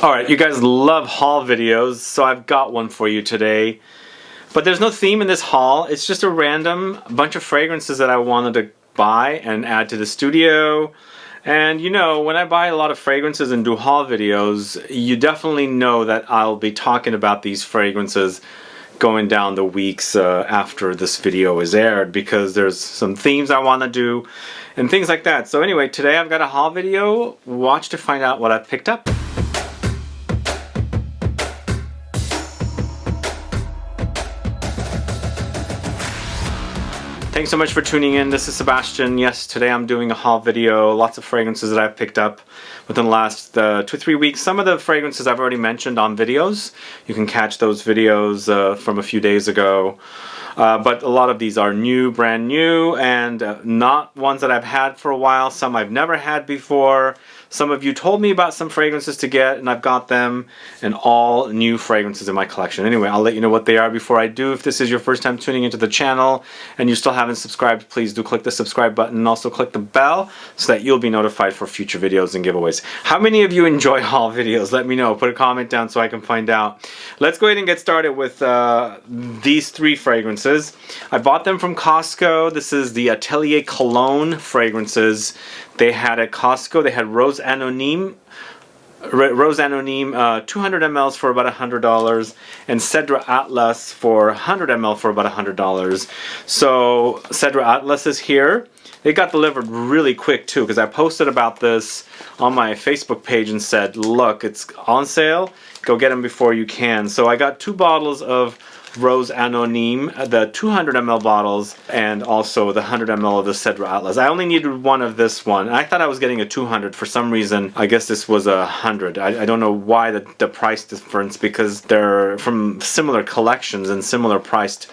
Alright, you guys love haul videos, so I've got one for you today. But there's no theme in this haul, it's just a random bunch of fragrances that I wanted to buy and add to the studio. And you know, when I buy a lot of fragrances and do haul videos, you definitely know that I'll be talking about these fragrances going down the weeks after this video is aired, because there's some themes I want to do and things like that. So anyway, today I've got a haul video. Watch to find out what I've picked up. Thanks so much for tuning in. This is Sebastian. Yes, today I'm doing a haul video. Lots of fragrances that I've picked up within the last 2 or 3 weeks. Some of the fragrances I've already mentioned on videos. You can catch those videos from a few days ago. But a lot of these are new, brand new, and not ones that I've had for a while. Some I've never had before. Some of you told me about some fragrances to get, and I've got them, and all new fragrances in my collection. Anyway, I'll let you know what they are before I do. If this is your first time tuning into the channel and you still haven't subscribed, please do click the subscribe button and also click the bell so that you'll be notified for future videos and giveaways. How many of you enjoy haul videos? Let me know. Put a comment down so I can find out. Let's go ahead and get started with these 3 fragrances. I bought them from Costco. This is the Atelier Cologne fragrances. They had at Costco, they had Rose Anonyme 200 ml for about $100, and CEDRE Atlas for 100 ml for about $100. So CEDRE Atlas is here. They got delivered really quick too, because I posted about this on my Facebook page and said, look, it's on sale, go get them before you can. So I got 2 bottles of Rose Anonyme, the 200 ml bottles, and also the 100 ml of the CEDRE Atlas. I only needed one of this one. I thought I was getting a 200 for some reason. I guess this was a 100. I don't know why the price difference, because they're from similar collections and similar priced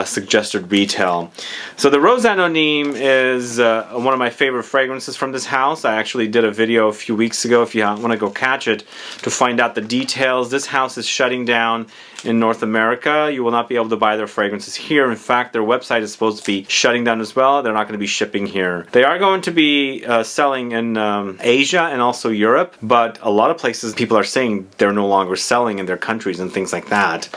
suggested retail. So the Rose Anonyme is one of my favorite fragrances from this house. I actually did a video a few weeks ago if you want to go catch it to find out the details. This house is shutting down in North America. You will not be able to buy their fragrances here. In fact, their website is supposed to be shutting down as well. They're not going to be shipping here. They are going to be selling in Asia and also Europe, but a lot of places people are saying they're no longer selling in their countries and things like that.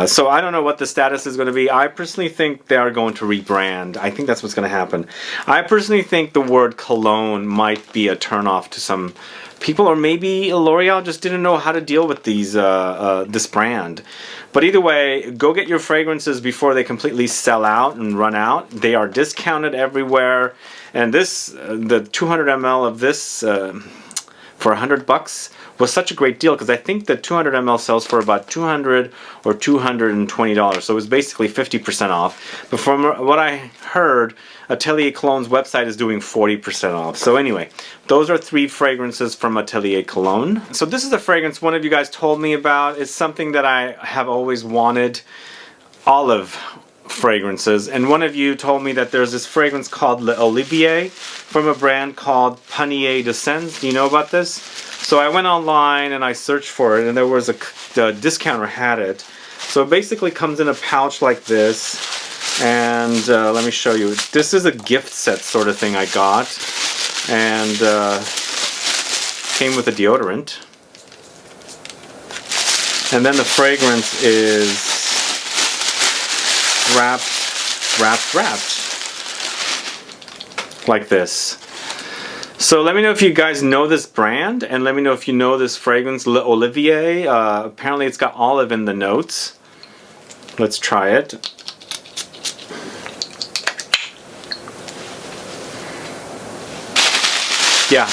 So I don't know what the status is going to be. I personally think they are going to rebrand. I think that's what's going to happen. I personally think the word cologne might be a turnoff to some people, or maybe L'Oreal just didn't know how to deal with these this brand. But either way, go get your fragrances before they completely sell out and run out. They are discounted everywhere, and this the 200 ml of this for $100 was such a great deal, because I think the 200 ml sells for about $200 or $220, so it was basically 50% off. But from what I heard, Atelier Cologne's website is doing 40% off. So anyway, those are 3 fragrances from Atelier Cologne. So this is a fragrance one of you guys told me about. It's something that I have always wanted, olive fragrances, and one of you told me that there's this fragrance called L'Olivier from a brand called PANIER de SENS. Do you know about this? So I went online and I searched for it, and there was the discounter had it. So it basically comes in a pouch like this, and let me show you. This is a gift set sort of thing I got, and came with a deodorant, and then the fragrance is wrapped like this. So let me know if you guys know this brand, and let me know if you know this fragrance, L'Olivier. Apparently it's got olive in the notes. Let's try it. Yeah.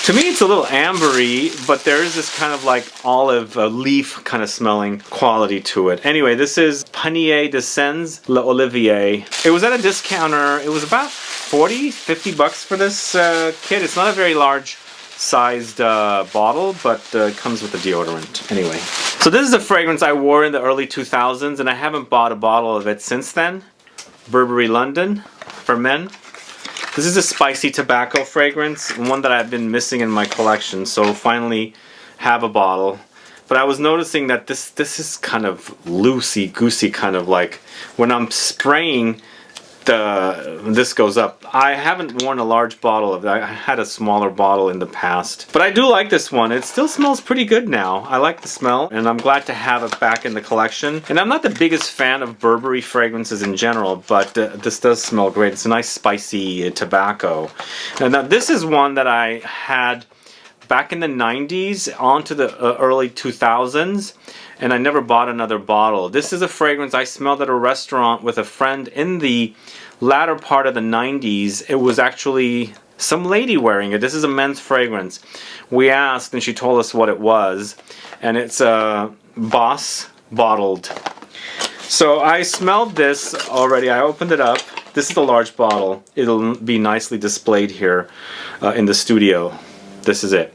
To me it's a little ambery, but there is this kind of like olive leaf kind of smelling quality to it. Anyway, this is PANIER de SENS L'Olivier. It was at a discounter. It was about $40–50 for this kit. It's not a very large sized bottle, but it comes with a deodorant. Anyway, so this is a fragrance I wore in the early 2000s, and I haven't bought a bottle of it since then. Burberry London for men. This is a spicy tobacco fragrance, one that I've been missing in my collection, so finally have a bottle. But I was noticing that this is kind of loosey-goosey, kind of like when I'm spraying this goes up. I haven't worn a large bottle of that. I had a smaller bottle in the past. But I do like this one. It still smells pretty good now. I like the smell, and I'm glad to have it back in the collection. And I'm not the biggest fan of Burberry fragrances in general, but this does smell great. It's a nice spicy tobacco. And now this is one that I had back in the 90s onto the early 2000s, and I never bought another bottle. This is a fragrance I smelled at a restaurant with a friend in the latter part of the 90s. It was actually some lady wearing it. This is a men's fragrance. We asked and she told us what it was, and it's Boss bottled. So I smelled this already. I opened it up. This is a large bottle. It'll be nicely displayed here in the studio. This is it.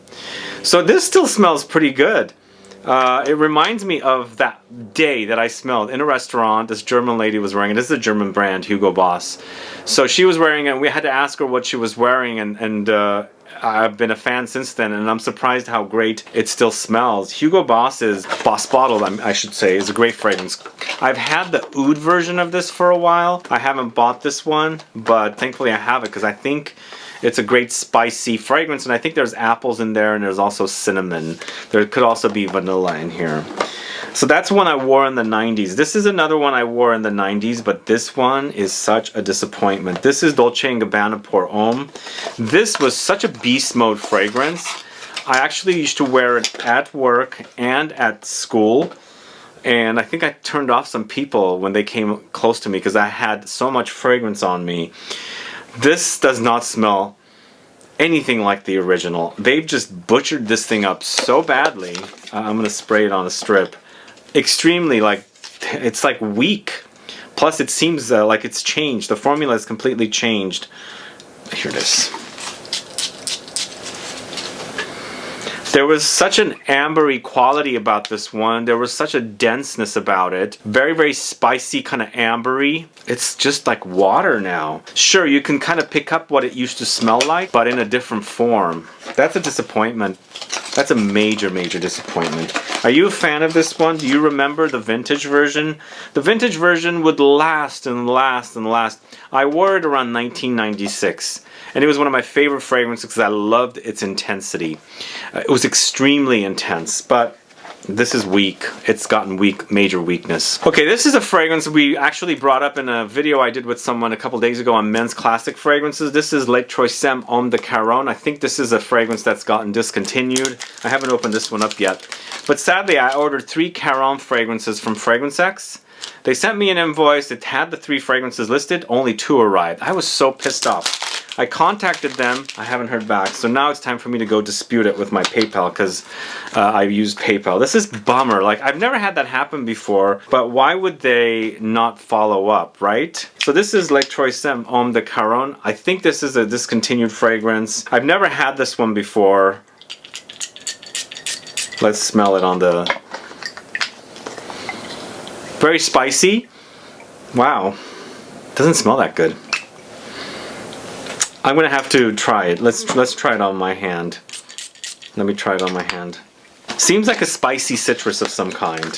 So this still smells pretty good. It reminds me of that day that I smelled in a restaurant. This German lady was wearing it. This is a German brand, Hugo Boss. So she was wearing it, and we had to ask her what she was wearing, and I've been a fan since then, and I'm surprised how great it still smells. Hugo Boss's Boss Bottled, I should say, is a great fragrance. I've had the oud version of this for a while. I haven't bought this one, but thankfully I have it because I think it's a great spicy fragrance, and I think there's apples in there, and there's also cinnamon. There could also be vanilla in here. So that's one I wore in the 90s. This is another one I wore in the 90s, but this one is such a disappointment. This is DOLCE&GABBANA Pour Homme. This was such a beast mode fragrance. I actually used to wear it at work and at school, and I think I turned off some people when they came close to me because I had so much fragrance on me. This does not smell anything like the original. They've just butchered this thing up so badly. I'm gonna spray it on a strip. Extremely, like, it's like weak. Plus it seems like it's changed. The formula is completely changed. Here it is. There was such an ambery quality about this one. There was such a denseness about it. Very, very spicy, kind of ambery. It's just like water now. Sure, you can kind of pick up what it used to smell like, but in a different form. That's a disappointment. That's a major, major disappointment. Are you a fan of this one? Do you remember the vintage version? The vintage version would last and last and last. I wore it around 1996. And it was one of my favorite fragrances because I loved its intensity. It was extremely intense, but this is weak. It's gotten weak, major weakness. Okay, this is a fragrance we actually brought up in a video I did with someone a couple days ago on men's classic fragrances. This is Le Troisième Homme de Caron. I think this is a fragrance that's gotten discontinued. I haven't opened this one up yet. But sadly, I ordered 3 Caron fragrances from Fragrance X. They sent me an invoice. It had the 3 fragrances listed. Only 2 arrived. I was so pissed off. I contacted them. I haven't heard back. So now it's time for me to go dispute it with my PayPal because I used PayPal. This is bummer. Like, I've never had that happen before, but why would they not follow up, right? So this is Le Troisième Homme de Caron. I think this is a discontinued fragrance. I've never had this one before. Let's smell it on the... Very spicy. Wow. Doesn't smell that good. I'm gonna have to try it. Let's try it on my hand. Let me try it on my hand. Seems like a spicy citrus of some kind.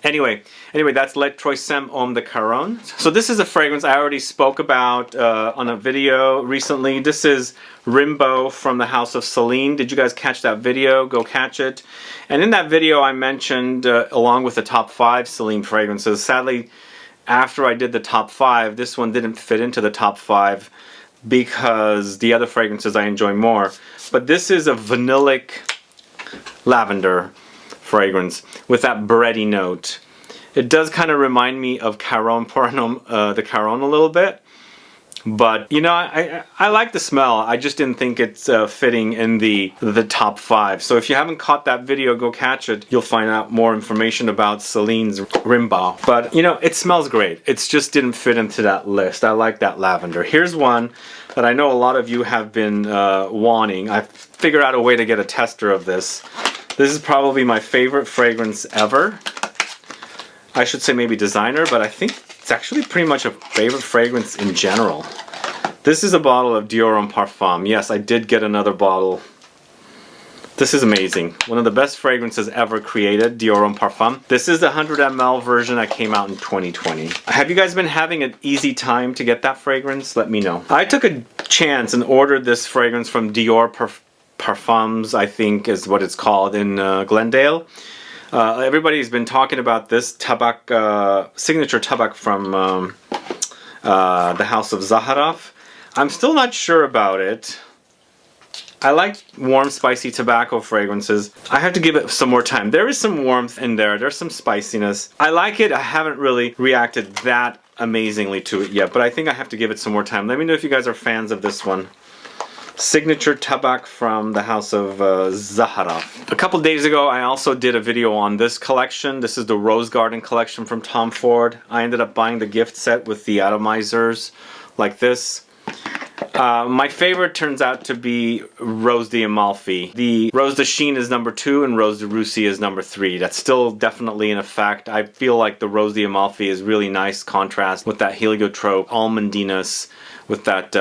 Anyway, that's Le Troisième Homme de Caron. So this is a fragrance I already spoke about on a video recently. This is RIMBAUD from the house of Celine. Did you guys catch that video? Go catch it. And in that video I mentioned, along with the top 5 Celine fragrances, sadly, after I did the top 5, this one didn't fit into the top 5 because the other fragrances I enjoy more. But this is a vanillic lavender fragrance with that bready note. It does kind of remind me of Caron Pour Homme de Caron a little bit. But, you know, I like the smell. I just didn't think it's fitting in the top 5. So if you haven't caught that video, go catch it. You'll find out more information about Celine's RIMBAUD. But, you know, it smells great. It just didn't fit into that list. I like that lavender. Here's one that I know a lot of you have been wanting. I've figured out a way to get a tester of this. This is probably my favorite fragrance ever. I should say maybe designer, but I think it's actually pretty much a favorite fragrance in general. This is a bottle of Dior and Parfum. Yes, I did get another bottle This is amazing. One of the best fragrances ever created, Dior Homme Parfum. This is the 100 ml version that came out in 2020. Have you guys been having an easy time to get that fragrance? Let me know. I took a chance and ordered this fragrance from Dior Parfums, I think is what it's called, in Glendale. Everybody's been talking about this TABAC, signature TABAC from the house of ZAHAROFF. I'm still not sure about it. I like warm, spicy tobacco fragrances. I have to give it some more time. There is some warmth in there. There's some spiciness. I like it. I haven't really reacted that amazingly to it yet, but I think I have to give it some more time. Let me know if you guys are fans of this one. Signature TABAC from the house of ZAHAROFF. A couple days ago, I also did a video on this collection. This is the Rose Garden collection from Tom Ford. I ended up buying the gift set with the atomizers like this. My favorite turns out to be Rose d'Amalfi. The Rose de Chine is number 2 and Rose de Russie is number 3. That's still definitely in effect. I feel like the Rose d'Amalfi is really nice contrast with that heliotrope almondiness with that,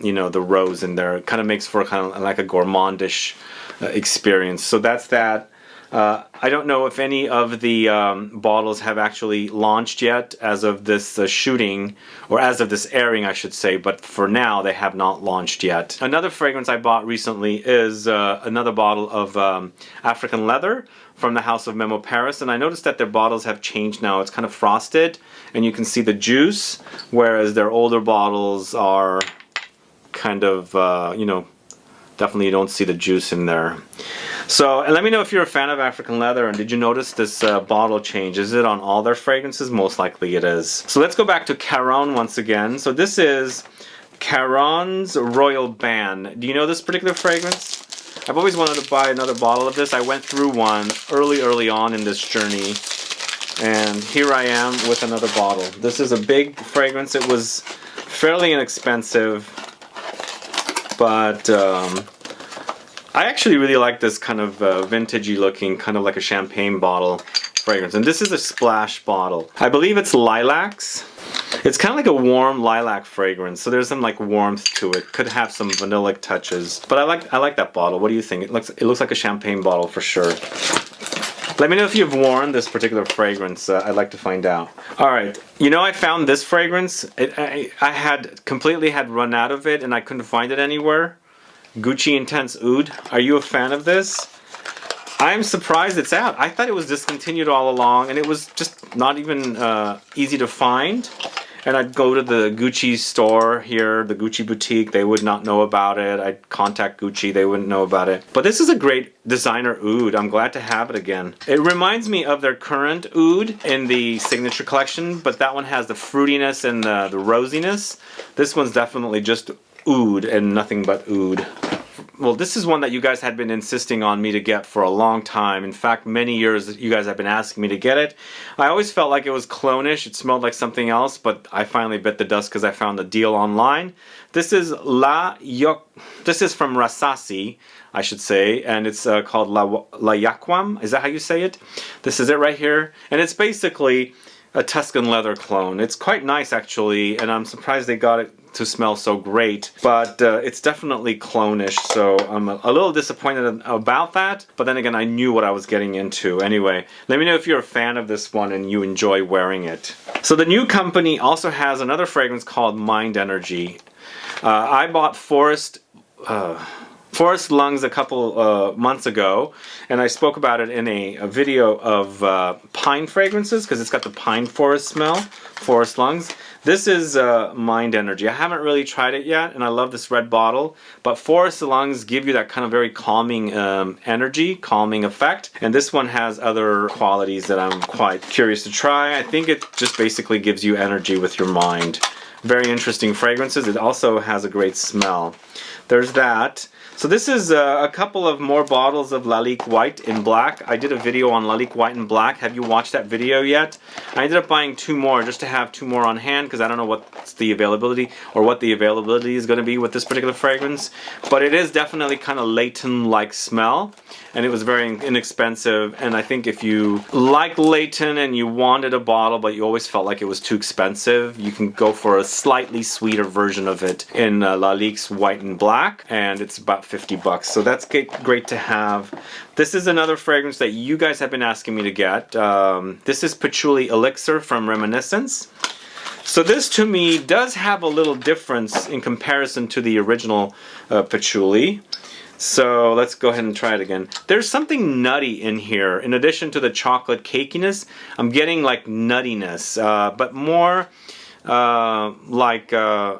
you know, the rose in there. It kind of makes for kind of like a gourmandish experience. So that's that. I don't know if any of the bottles have actually launched yet as of this shooting, or as of this airing I should say, but for now they have not launched yet. Another fragrance I bought recently is another bottle of African leather from the house of MEMO Paris, and I noticed that their bottles have changed now. It's kind of frosted and you can see the juice, whereas their older bottles are kind of, you know, definitely you don't see the juice in there. So, and let me know if you're a fan of African leather, and did you notice this bottle change? Is it on all their fragrances? Most likely it is. So let's go back to Caron once again. So this is Caron's Royal BAIN. Do you know this particular fragrance? I've always wanted to buy another bottle of this. I went through one early on in this journey, and here I am with another bottle. This is a big fragrance. It was fairly inexpensive, but I actually really like this kind of vintagey looking, kind of like a champagne bottle fragrance. And this is a splash bottle. I believe it's lilacs. It's kind of like a warm lilac fragrance, so there's some like warmth to it. Could have some vanillic touches. But I like that bottle. What do you think? It looks like a champagne bottle for sure. Let me know if you've worn this particular fragrance. I'd like to find out. Alright, you know, I found this fragrance. I had completely run out of it and I couldn't find it anywhere. Gucci Intense Oud. Are you a fan of this? I'm surprised it's out. I thought it was discontinued all along, and it was just not even easy to find. And I'd go to the Gucci store here, the Gucci boutique, they would not know about it. I'd contact Gucci, they wouldn't know about it. But this is a great designer oud. I'm glad to have it again. It reminds me of their current oud in the signature collection, but that one has the fruitiness and the rosiness. This one's definitely just oud and nothing but oud. Well, this is one that you guys had been insisting on me to get for a long time. In fact, many years you guys have been asking me to get it. I always felt like it was clone-ish. It smelled like something else, but I finally bit the dust because I found a deal online. This is This is from RASASI, I should say, and it's called YUQAWAM. Is that how you say it? This is it right here, and it's basically a Tuscan leather clone. It's quite nice actually, and I'm surprised they got it to smell so great, but it's definitely clone-ish, so I'm a little disappointed about that, but then again I knew what I was getting into. Anyway, let me know if you're a fan of this one and you enjoy wearing it. So the new company also has another fragrance called Mind Energy. I bought Forest Lungs a couple months ago, and I spoke about it in a video of pine fragrances because it's got the pine forest smell, Forest Lungs. This is Mind Energy. I haven't really tried it yet, and I love this red bottle, but Forest Lungs give you that kind of very calming energy, calming effect, and this one has other qualities that I'm quite curious to try. I think it just basically gives you energy with your mind. Very interesting fragrances. It also has a great smell. There's that. So this is a couple of more bottles of LALIQUE White in Black. I did a video on LALIQUE White in Black. Have you watched that video yet? I ended up buying 2 more just to have 2 more on hand because I don't know what's the availability or what the availability is going to be with this particular fragrance. But it is definitely kind of Layton-like smell, and it was very inexpensive. And I think if you like Layton and you wanted a bottle but you always felt like it was too expensive, you can go for a slightly sweeter version of it in LALIQUE's white and black, and it's about 50 bucks. So that's great to have. This is another fragrance that you guys have been asking me to get. This is Patchouli Elixir from Reminiscence. So this to me does have a little difference in comparison to the original Patchouli. So let's go ahead and try it again. There's something nutty in here. In addition to the chocolate cakiness, I'm getting like nuttiness, but more like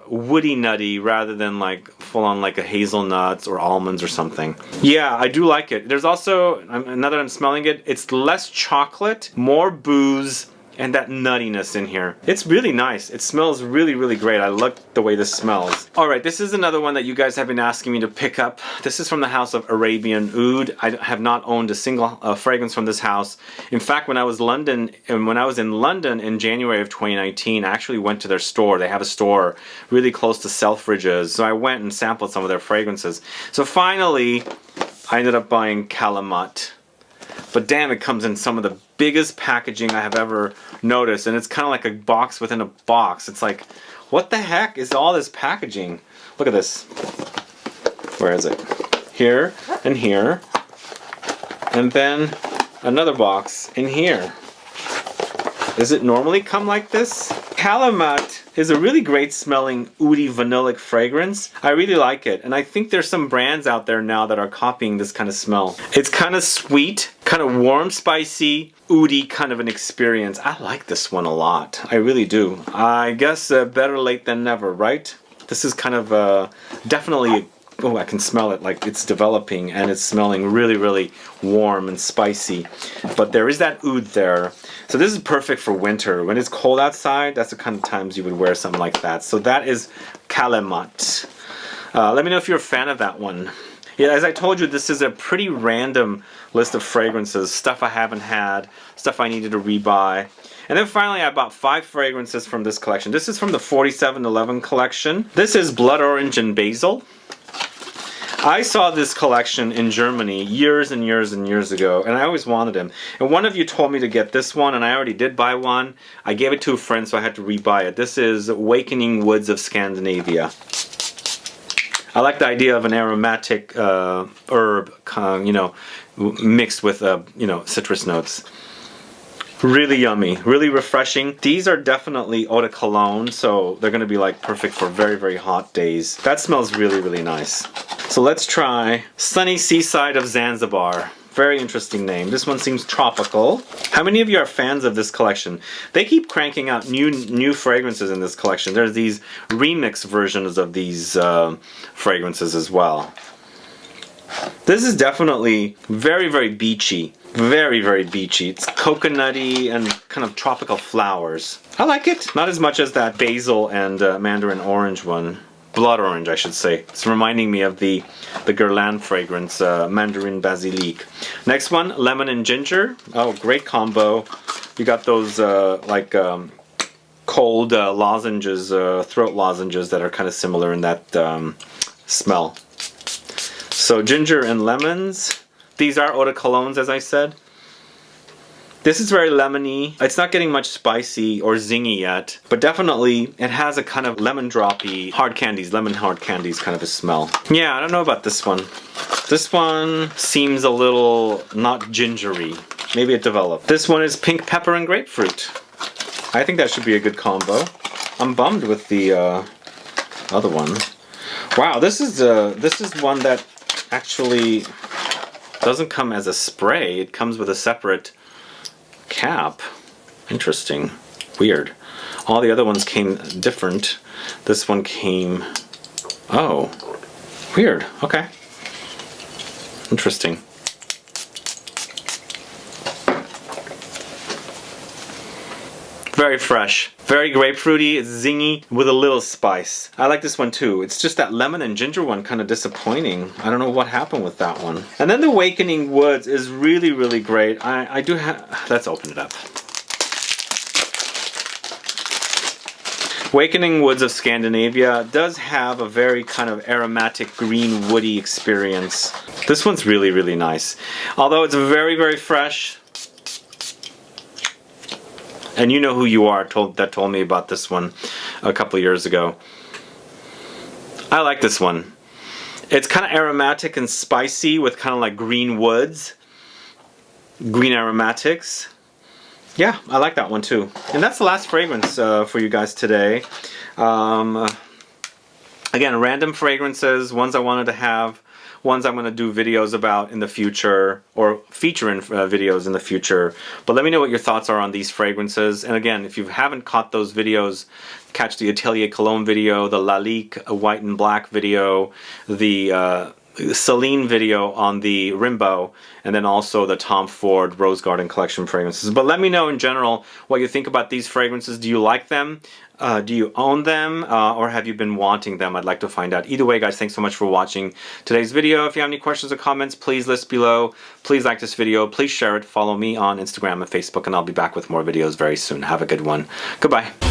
woody nutty rather than like full on like a hazelnuts or almonds or something. Yeah, I do like it. There's also, now that I'm smelling it, it's less chocolate, more booze, and that nuttiness in here. It's really nice. It smells really, really great. I like the way this smells. Alright, this is another one that you guys have been asking me to pick up. This is from the house of Arabian Oud. I have not owned a single fragrance from this house. In fact, when I was in London in January of 2019, I actually went to their store. They have a store really close to Selfridges. So I went and sampled some of their fragrances. So finally, I ended up buying KALEMAT. But damn, it comes in some of the biggest packaging I have ever noticed, and it's kind of like a box within a box. It's like, what the heck is all this packaging? Look at this. Where is it? Here and here, and then another box in here. Does it normally come like this? KALEMAT is a really great smelling oudi vanillic fragrance. I really like it, and I think there's some brands out there now that are copying this kind of smell. It's kind of sweet, kind of warm, spicy, oudi kind of an experience. I like this one a lot. I really do. I guess better late than never, right? This is kind of definitely, oh, I can smell it like it's developing, and it's smelling really, really warm and spicy. But there is that oud there. So this is perfect for winter. When it's cold outside, that's the kind of times you would wear something like that. So that is KALEMAT. Let me know if you're a fan of that one. Yeah, as I told you, this is a pretty random list of fragrances. Stuff I haven't had, stuff I needed to rebuy. And then finally, I bought 5 fragrances from this collection. This is from the 4711 collection. This is Blood Orange and Basil. I saw this collection in Germany years and years and years ago, and I always wanted them. And one of you told me to get this one, and I already did buy one. I gave it to a friend, so I had to rebuy it. This is Awakening Woods of Scandinavia. I like the idea of an aromatic herb, you know, mixed with, you know, citrus notes. Really yummy, really refreshing. These are definitely eau de cologne, so they're going to be like perfect for very, very hot days. That smells really, really nice. So let's try Sunny Seaside of Zanzibar. Very interesting name. This one seems tropical. How many of you are fans of this collection? They keep cranking out new fragrances in this collection. There's these remix versions of these fragrances as well. This is definitely very, very beachy. Very, very beachy. It's coconutty and kind of tropical flowers. I like it. Not as much as that basil and mandarin orange one. Blood orange, I should say. It's reminding me of the Guerlain fragrance, Mandarin Basilic. Next one, lemon and ginger. Oh, great combo. You got those like cold lozenges, throat lozenges that are kind of similar in that smell. So ginger and lemons. These are eau de colognes, as I said. This is very lemony. It's not getting much spicy or zingy yet, but definitely it has a kind of lemon droppy, hard candies, lemon hard candies kind of a smell. Yeah, I don't know about this one. This one seems a little not gingery. Maybe it developed. This one is pink pepper and grapefruit. I think that should be a good combo. I'm bummed with the other one. Wow, this is one that actually doesn't come as a spray. It comes with a separate cap. Interesting. Weird. All the other ones came different. This one came... Oh. Weird. Okay. Interesting. Very fresh. Very grapefruity, it's zingy with a little spice. I like this one too. It's just that lemon and ginger one kind of disappointing. I don't know what happened with that one. And then the Awakening Woods is really, really great. I do have... Let's open it up. Awakening Woods of Scandinavia does have a very kind of aromatic green woody experience. This one's really, really nice. Although it's very, very fresh. And you know who you are that told me about this one. a couple of years ago. I like this one. It's kind of aromatic and spicy with kind of like green woods, green aromatics. Yeah, I like that one too. And that's the last fragrance for you guys today. Again, random fragrances, ones I wanted to have, ones I'm going to do videos about in the future, or feature in videos in the future. But let me know what your thoughts are on these fragrances. And again, if you haven't caught those videos, catch the Atelier Cologne video, the Lalique white and black video, the Celine video on the Rimbaud, and then also the Tom Ford Rose Garden Collection fragrances. But let me know in general what you think about these fragrances. Do you like them? Do you own them? Or have you been wanting them? I'd like to find out. Either way, guys, thanks so much for watching today's video. If you have any questions or comments, please list below. Please like this video. Please share it. Follow me on Instagram and Facebook, and I'll be back with more videos very soon. Have a good one. Goodbye.